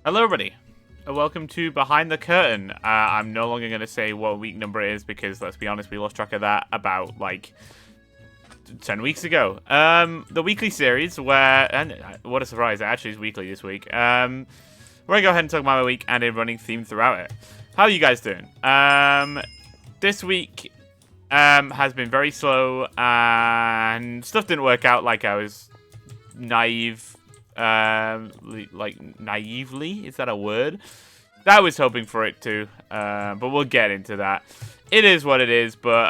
Hello, everybody. Welcome to Behind the Curtain. I'm no longer going to say what week number it is because, let's be honest, we lost track of that about, 10 weeks ago. The weekly series where, and what a surprise, it actually is weekly this week, where I go ahead and talk about my week and a running theme throughout it. How are you guys doing? This week has been very slow and stuff didn't work out like I was naive. Naively, is that a word? I was hoping for it to, but we'll get into that. It is what it is, but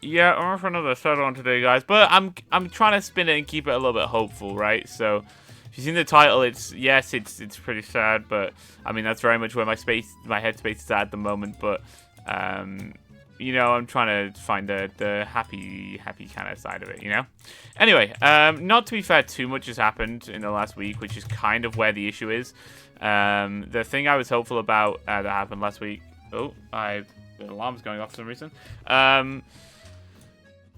yeah, I'm for another shuttle on today, guys. But I'm trying to spin it and keep it a little bit hopeful, right? So if you've seen the title, it's pretty sad, but I mean that's very much where my headspace is at the moment. But you know, I'm trying to find the happy kind of side of it, you know? Anyway, not to be fair, too much has happened in the last week, which is kind of where the issue is. The thing I was hopeful about that happened last week... Oh, the alarm's going off for some reason.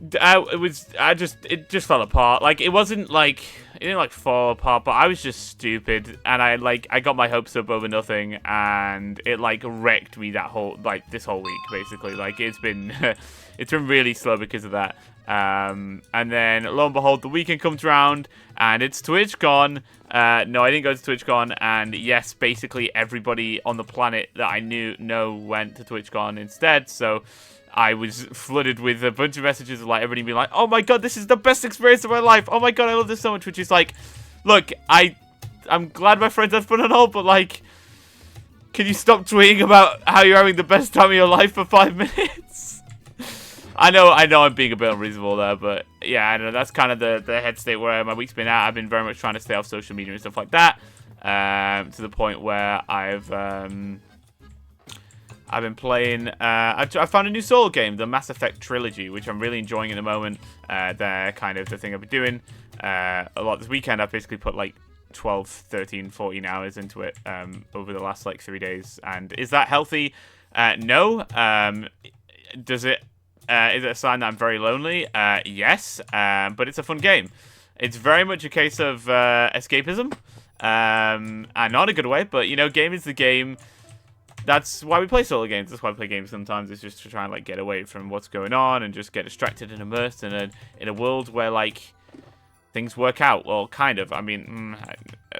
It just fell apart. Like, it didn't fall apart, but I was just stupid, and I got my hopes up over nothing, and it wrecked me this whole week, basically. It's been it's been really slow because of that. And then lo and behold, the weekend comes around and it's TwitchCon. No, I didn't go to TwitchCon, and yes, basically everybody on the planet that I know went to TwitchCon instead, so I was flooded with a bunch of messages of everybody being like, oh my god, this is the best experience of my life. Oh my god, I love this so much. Which is look, I'm glad my friends had fun and all, but can you stop tweeting about how you're having the best time of your life for 5 minutes? I know I'm being a bit unreasonable there, but yeah, I know that's kind of the head state where my week's been at. I've been very much trying to stay off social media and stuff like that, to the point where I've been playing, I found a new solo game, the Mass Effect Trilogy, which I'm really enjoying at the moment. They're kind of the thing I've been doing a lot this weekend. I've basically put 12, 13, 14 hours into it over the last 3 days. And is that healthy? No. Is it a sign that I'm very lonely? Yes. But it's a fun game. It's very much a case of escapism. And not in a good way, but, game is the game. That's why we play solo games. That's why we play games sometimes. It's just to try and get away from what's going on and just get distracted and immersed in a world where things work out. Well, kind of. I mean,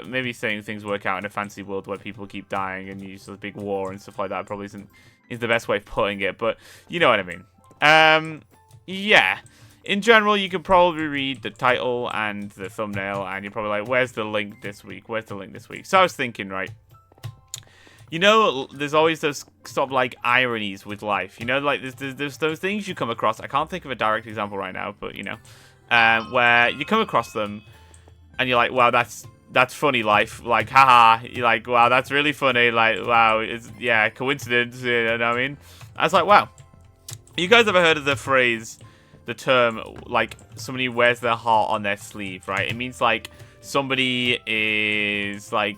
maybe saying things work out in a fancy world where people keep dying and use a big war and stuff like that probably is the best way of putting it. But you know what I mean. Yeah. In general, you could probably read the title and the thumbnail, and you're probably like, "Where's the link this week? Where's the link this week?" So I was thinking, right. There's always those sort of ironies with life. There's those things you come across. I can't think of a direct example right now, but where you come across them and you're like, wow, that's funny life. Haha. You're like, wow, that's really funny. Wow, coincidence. You know what I mean? I was like, wow. You guys ever heard of the phrase, the term, somebody wears their heart on their sleeve, right? It means somebody is very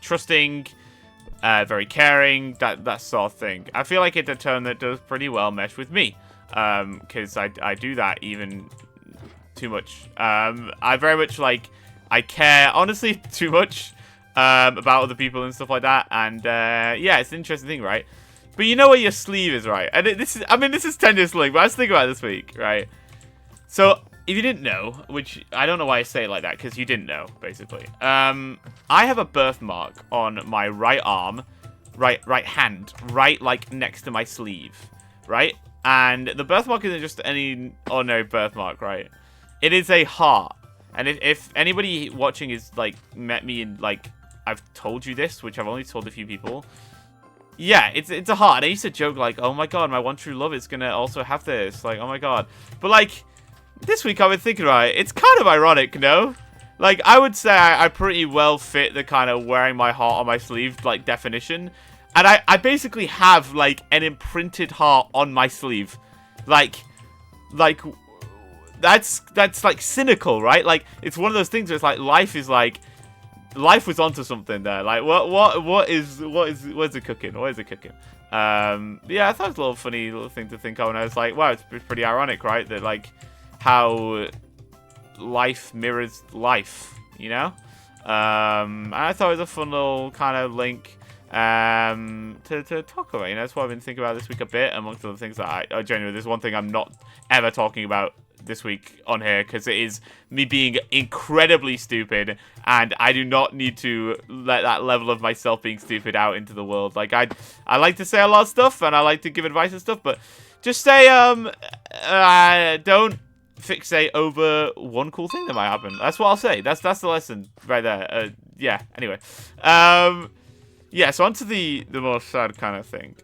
trusting, very caring, that sort of thing. I feel like it's a term that does pretty well mesh with me, because I do that even too much. I very much I care honestly too much about other people and stuff like that, and yeah, it's an interesting thing, right? But you know where your sleeve is, right? And this is tenuously, but I was thinking about it this week, right? So if you didn't know, which I don't know why I say it like that, because you didn't know, basically. I have a birthmark on my right arm, right hand, right next to my sleeve, right? And the birthmark isn't just any ordinary birthmark, right? It is a heart. And if anybody watching is met me and I've told you this, which I've only told a few people. Yeah, it's a heart. And I used to joke oh my god, my one true love is gonna also have this. Oh my god. But this week I've been thinking about it. It's kind of ironic, no? I would say I pretty well fit the kind of wearing my heart on my sleeve, definition. And I basically have, an imprinted heart on my sleeve. That's cynical, right? It's one of those things where it's life is life was onto something there. What is it cooking? What is it cooking? Yeah, I thought it was a little funny little thing to think of, and I was like, wow, it's pretty ironic, right? That how life mirrors life, you know? And I thought it was a fun little kind of link to talk about. You know, that's what I've been thinking about this week a bit, amongst other things that I genuinely, there's one thing I'm not ever talking about this week on here, because it is me being incredibly stupid, and I do not need to let that level of myself being stupid out into the world. Like, I like to say a lot of stuff, and I like to give advice and stuff, but just say, don't fixate over one cool thing that might happen. That's what I'll say. That's the lesson right there. Yeah, anyway. Yeah, so on to the more sad kind of thing.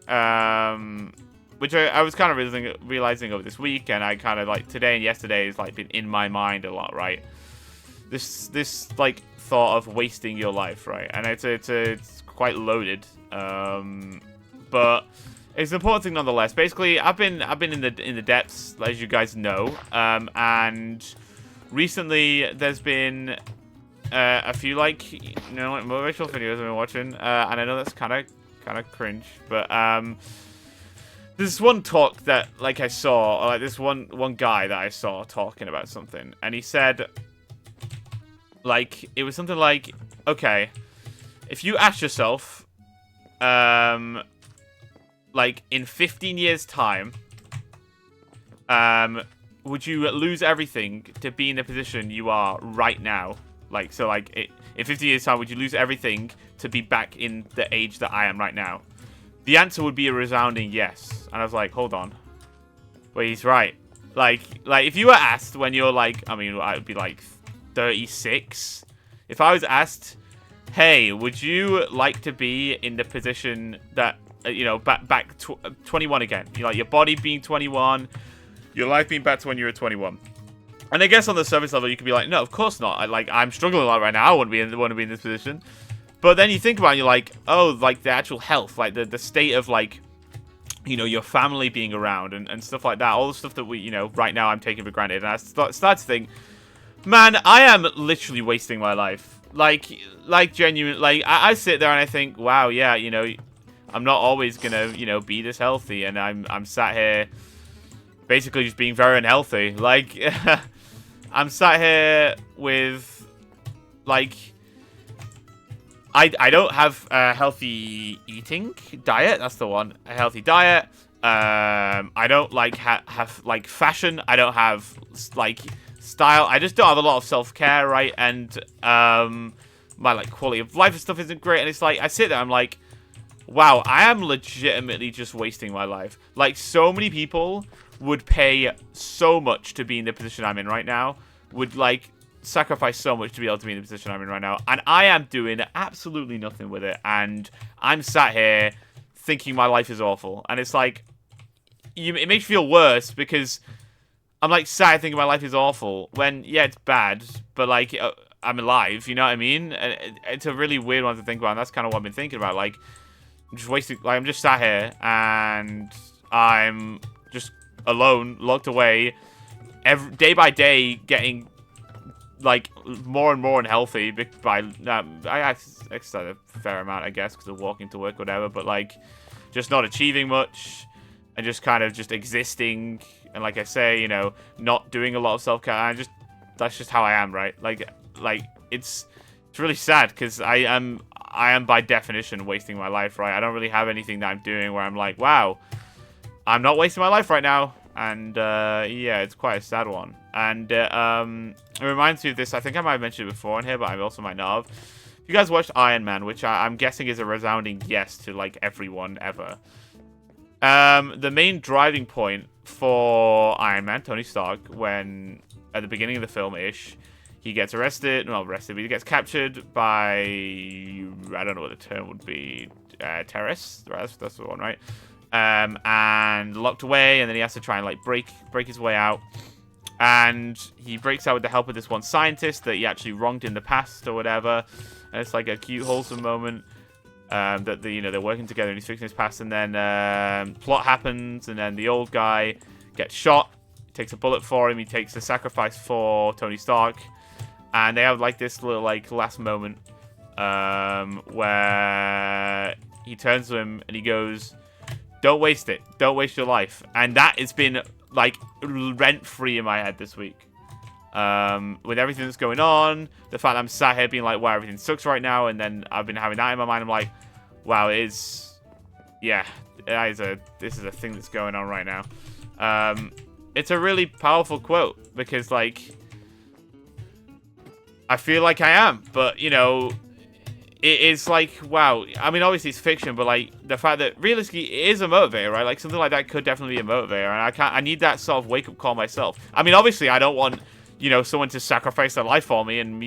Which I was kind of realizing over this week, and I kind of, like, today and yesterday has, like, been in my mind a lot, right? This like, thought of wasting your life, right? And it's quite loaded. But it's an important thing nonetheless. Basically, I've been in the depths, as you guys know. And recently there's been a few, like, you know, like, motivational videos I've been watching. And I know that's kind of cringe, but there's one talk that, like, I saw, or, like, this one guy that I saw talking about something, and he said, like, it was something like, okay, if you ask yourself, like, in 15 years' time, would you lose everything to be in the position you are right now? Like, so, like, in 15 years' time, would you lose everything to be back in the age that I am right now? The answer would be a resounding yes. And I was like, hold on. Wait, he's right. Like if you were asked when you're, like, I mean, I would be, like, 36. If I was asked, hey, would you like to be in the position that, you know, back 21 again? You know, like, your body being 21, your life being back to when you were 21. And I guess on the surface level, you could be like, no, of course not. I'm struggling a lot right now. I want to be in this position. But then you think about it, and you're like, oh, like, the actual health, like, the state of, like, you know, your family being around and stuff like that. All the stuff that we, you know, right now I'm taking for granted. And I start to think, man, I am literally wasting my life. Like genuine, like, I sit there and I think, wow, yeah, you know, I'm not always gonna, you know, be this healthy. And I'm sat here basically just being very unhealthy. Like, I'm sat here with, like, I don't have a healthy eating diet. That's the one. A healthy diet. I don't, like, have like, fashion. I don't have, like, style. I just don't have a lot of self-care, right? And my, like, quality of life and stuff isn't great. And it's like, I sit there, I'm like, wow, I am legitimately just wasting my life. Like, so many people would pay so much to be in the position I'm in right now. Would, like, sacrifice so much to be able to be in the position I'm in right now, and I am doing absolutely nothing with it, and I'm sat here thinking my life is awful, and it's like, it makes you feel worse, because I'm, like, sat here thinking my life is awful, when, yeah, it's bad, but, like, I'm alive, you know what I mean? And it's a really weird one to think about, and that's kind of what I've been thinking about, like, I'm just wasting, like, I'm just sat here, and I'm just alone, locked away, day by day, getting, like, more and more unhealthy by I exercise a fair amount, I guess, because of walking to work, whatever, but, like, just not achieving much and just kind of just existing, and, like I say, you know, not doing a lot of self-care. That's just how I am, right? Like it's really sad, because I am by definition wasting my life, right? I don't really have anything that I'm doing where I'm like, wow, I'm not wasting my life right now. And, yeah, it's quite a sad one. And, it reminds me of this. I think I might have mentioned it before in here, but I also might not have. If you guys watched Iron Man, which I'm guessing is a resounding yes to, like, everyone ever. The main driving point for Iron Man, Tony Stark, when, at the beginning of the film-ish, he gets arrested, not arrested, but he gets captured by, I don't know what the term would be, terrorists? That's the one, right? And locked away, and then he has to try and, like, break his way out. And he breaks out with the help of this one scientist that he actually wronged in the past or whatever. And it's like a cute, wholesome moment that they're working together and he's fixing his past. And then plot happens, and then the old guy gets shot. He takes a bullet for him. He takes a sacrifice for Tony Stark, and they have, like, this little, like, last moment where he turns to him and he goes, "Don't waste it. Don't waste your life." And that has been, like, rent-free in my head this week. With everything that's going on, the fact that I'm sat here being like, wow, everything sucks right now, and then I've been having that in my mind. I'm like, wow, yeah, this is a thing that's going on right now. It's a really powerful quote because, like, I feel like I am, but, you know, it is like, wow. I mean, obviously it's fiction, but, like, the fact that realistically it is a motivator, right? Like, something like that could definitely be a motivator, and I need that sort of wake-up call myself. I mean, obviously I don't want, you know, someone to sacrifice their life for me and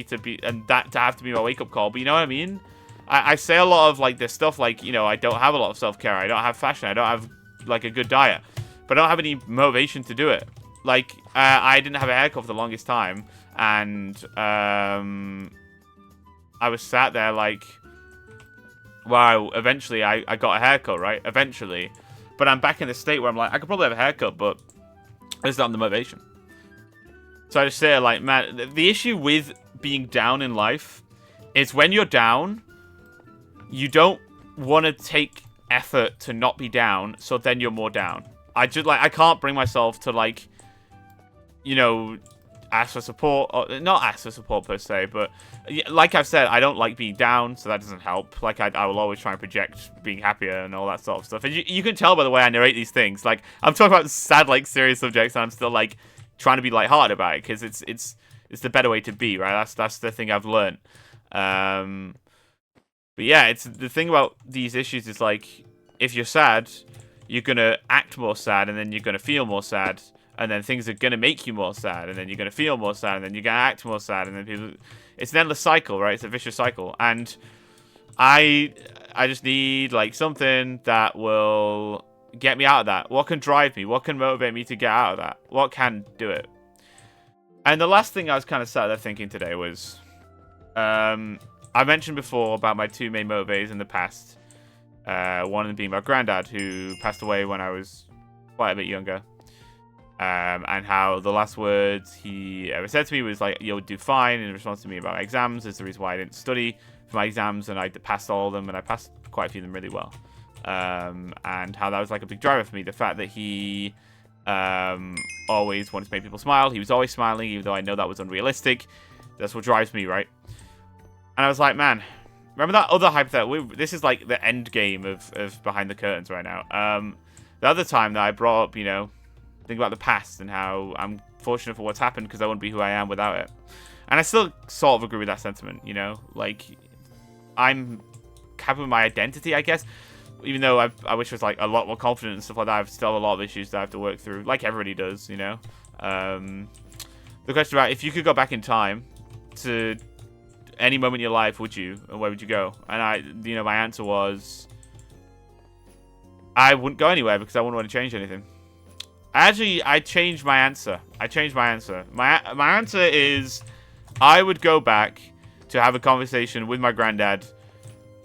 that to have to be my wake-up call, but you know what I mean? I say a lot of, like, this stuff, like, you know, I don't have a lot of self-care, I don't have fashion, I don't have, like, a good diet, but I don't have any motivation to do it. Like, I didn't have a haircut for the longest time, and I was sat there like, wow, eventually I got a haircut, right? Eventually. But I'm back in the state where I'm like, I could probably have a haircut, but I just don't have the motivation. So I just say, like, man, the issue with being down in life is when you're down, you don't want to take effort to not be down, so then you're more down. I can't bring myself to, like, you know, ask for support, or not ask for support per se, but like I've said, I don't like being down, so that doesn't help. Like, I will always try and project being happier and all that sort of stuff. And you can tell by the way I narrate these things. Like, I'm talking about sad, like, serious subjects, and I'm still, like, trying to be lighthearted about it, because it's the better way to be, right? That's the thing I've learned. But yeah, it's the thing about these issues is, like, if you're sad, you're gonna act more sad, and then you're gonna feel more sad, and then things are gonna make you more sad, and then you're gonna feel more sad, and then you're gonna act more sad, and then people. It's an endless cycle, right? It's a vicious cycle, and I just need, like, something that will get me out of that. What can drive me? What can motivate me to get out of that? What can do it? And the last thing I was kind of sat there thinking today was, I mentioned before about my two main motivators in the past. One of them being my granddad, who passed away when I was quite a bit younger. And how the last words he ever said to me was, like, you'll do fine, in response to me about my exams. Is the reason why I didn't study for my exams, and I passed all of them, and I passed quite a few of them really well. And how that was, like, a big driver for me. The fact that he always wanted to make people smile. He was always smiling, even though I know that was unrealistic. That's what drives me, right? And I was like, man, remember that other hypothetical? This is, like, the end game of Behind the Curtains right now. The other time that I brought up, you know, think about the past and how I'm fortunate for what's happened because I wouldn't be who I am without it. And I still sort of agree with that sentiment, you know? Like, I'm happy with my identity, I guess. Even though I wish I was, like, a lot more confident and stuff like that, I've still a lot of issues that I have to work through, like everybody does, you know? The question about if you could go back in time to any moment in your life, would you? Or where would you go? And you know, my answer was, I wouldn't go anywhere because I wouldn't want to change anything. Actually, I changed my answer. My answer is, I would go back to have a conversation with my granddad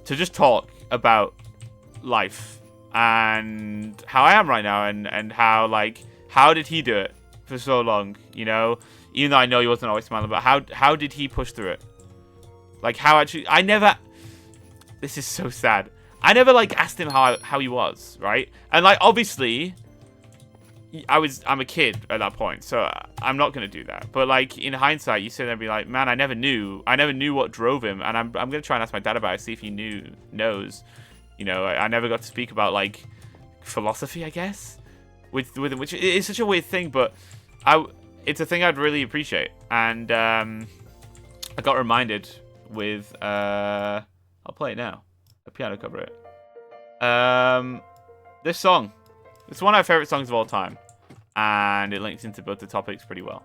to just talk about life and how I am right now, and how, like, how did he do it for so long, you know? Even though I know he wasn't always smiling, but how did he push through it? Like, how actually, this is so sad. I never, like, asked him how he was, right? And, like, obviously, I'm a kid at that point, so I'm not gonna do that. But, like, in hindsight, you sit there and be like, man, I never knew what drove him, and I'm gonna try and ask my dad about it, see if he knows. You know, I never got to speak about, like, philosophy, I guess, with him, which is such a weird thing, but it's a thing I'd really appreciate. And I got reminded with I'll play it now. A piano cover it. This song. It's one of my favorite songs of all time, and it links into both the topics pretty well.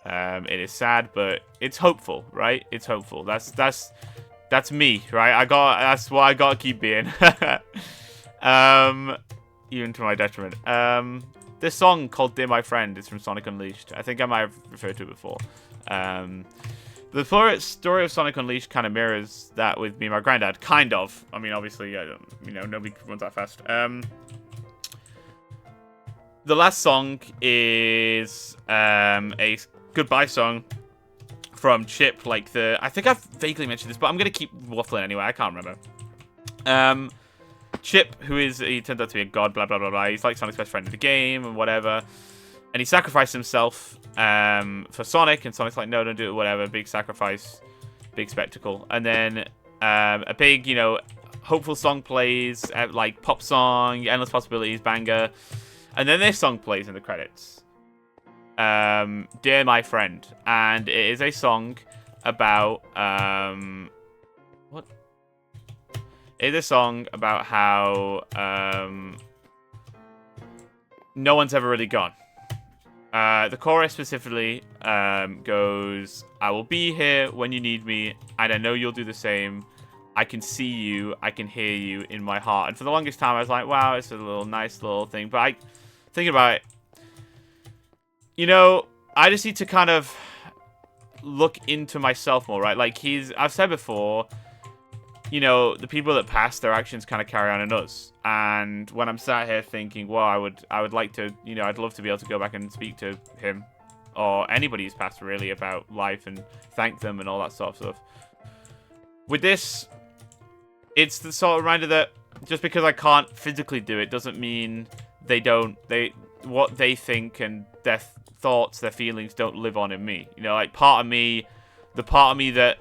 It is sad, but it's hopeful, right? It's hopeful. That's me, right? That's what I gotta keep being. Even to my detriment. This song called "Dear My Friend" is from Sonic Unleashed. I think I might have referred to it before. The story of Sonic Unleashed kind of mirrors that with me and my granddad, kind of. I mean, obviously, you know, nobody runs that fast. The last song is a goodbye song from Chip. I think I've vaguely mentioned this, but I'm gonna keep waffling anyway. I can't remember. Chip, he turns out to be a god, blah blah blah blah. He's like Sonic's best friend in the game and whatever. And he sacrificed himself for Sonic, and Sonic's like, no, don't do it, whatever. Big sacrifice, big spectacle. And then a big, hopeful song plays, like pop song, Endless Possibilities, banger. And then this song plays in the credits. Dear My Friend. And it is a song about, what? It is a song about how no one's ever really gone. The chorus specifically goes, I will be here when you need me, and I know you'll do the same. I can see you, I can hear you in my heart. And for the longest time, I was like, wow, it's a nice little thing. But thinking about it, I just need to kind of look into myself more, right? Like, I've said before, the people that pass, their actions kind of carry on in us. And when I'm sat here thinking, well, I would like to, I'd love to be able to go back and speak to him or anybody who's passed really about life and thank them and all that sort of stuff. With this, it's the sort of reminder that just because I can't physically do it doesn't mean what they think and their thoughts, their feelings don't live on in me. Like the part of me that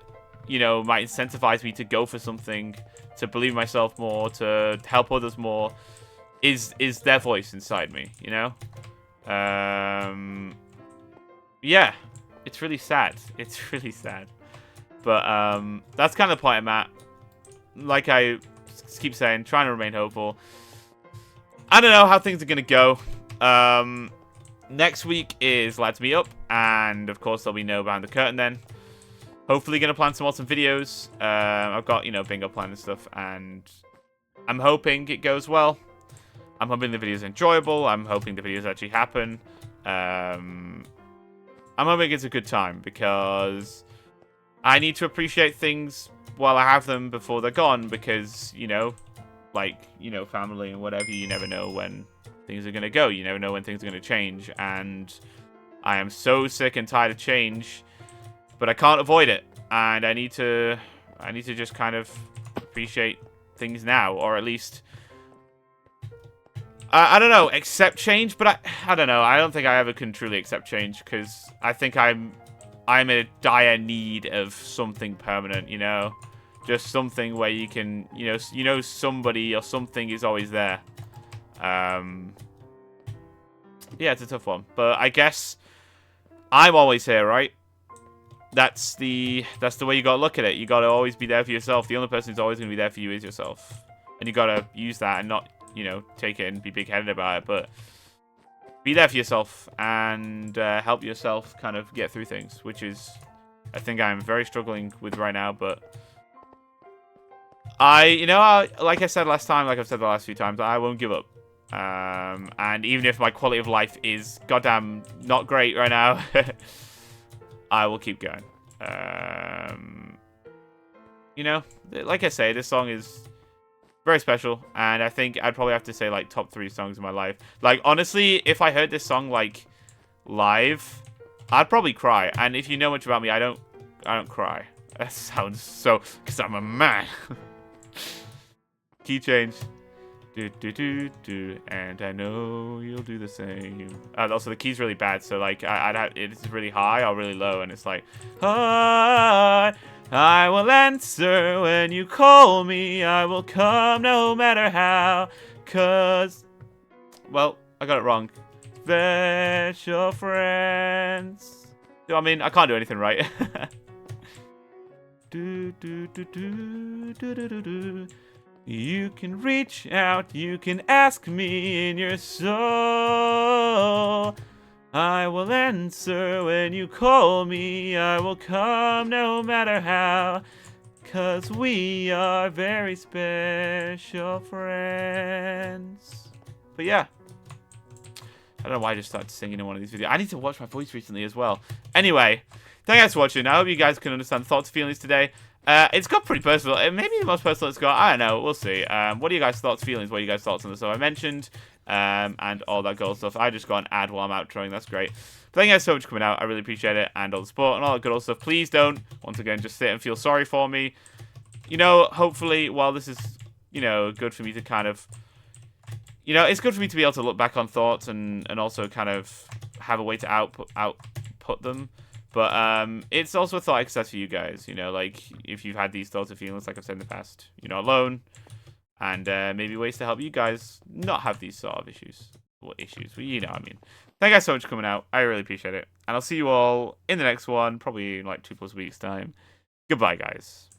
might incentivize me to go for something, to believe in myself more, to help others more, is their voice inside me, Yeah, it's really sad. It's really sad. But that's kind of the point I'm at. Like I keep saying, trying to remain hopeful. I don't know how things are going to go. Next week is Lads Meet Up, and of course there'll be no Behind the Curtain then. Hopefully going to plan some awesome videos. I've got, bingo plan and stuff, and I'm hoping it goes well. I'm hoping the videos are enjoyable. I'm hoping the videos actually happen. I'm hoping it's a good time, because I need to appreciate things while I have them before they're gone, because, family and whatever, you never know when things are going to go. You never know when things are going to change, and I am so sick and tired of change. But I can't avoid it, and I need to just kind of appreciate things now, or at least, I don't know, accept change. But I don't know. I don't think I ever can truly accept change, because I think I'm in a dire need of something permanent. Just something where you can, somebody or something is always there. Yeah, it's a tough one, but I guess I'm always here, right? That's the way you gotta look at it. You gotta always be there for yourself. The only person who's always gonna be there for you is yourself, and you gotta use that and not, take it and be big-headed about it, but be there for yourself and help yourself kind of get through things, which is, I think I'm very struggling with right now. But like I said last time, like I've said the last few times, I won't give up. And even if my quality of life is goddamn not great right now, I will keep going. Like I say, this song is very special, and I think I'd probably have to say, like, top 3 songs in my life. Like, honestly, if I heard this song, like, live, I'd probably cry. And if you know much about me, I don't cry. That sounds so, because I'm a man. Key change. Do, do, do, do, and I know you'll do the same. Also, the key's really bad, so, like, I'd have, it's really high or really low, and it's like, I will answer when you call me, I will come no matter how, 'cause, well, I got it wrong. Special friends. I mean, I can't do anything right. Do, do, do, do, do, do, do, do. You can reach out, you can ask me in your soul. I will answer when you call me, I will come no matter how, 'cause we are very special friends. But yeah, I don't know why I just started singing in one of these videos. I need to watch my voice recently as well. Anyway, thank you guys for watching. I hope you guys can understand thoughts and feelings today. It's got pretty personal. Maybe the most personal it's got. I don't know. We'll see. What are you guys' thoughts, feelings? What are you guys' thoughts on the stuff I mentioned? And all that good stuff. I just got an ad while I'm outroing. That's great. But thank you guys so much for coming out. I really appreciate it. And all the support and all that good old stuff. Please don't, once again, just sit and feel sorry for me. Hopefully, while this is, good for me to kind of, it's good for me to be able to look back on thoughts and also kind of have a way to output them. But it's also a thought exercise for you guys. You know, like if you've had these thoughts or feelings, like I've said in the past, you're not alone, and maybe ways to help you guys not have these sort of issues. Well, well, you know what I mean. Thank you guys so much for coming out. I really appreciate it, and I'll see you all in the next one, probably in like 2+ weeks time. Goodbye, guys.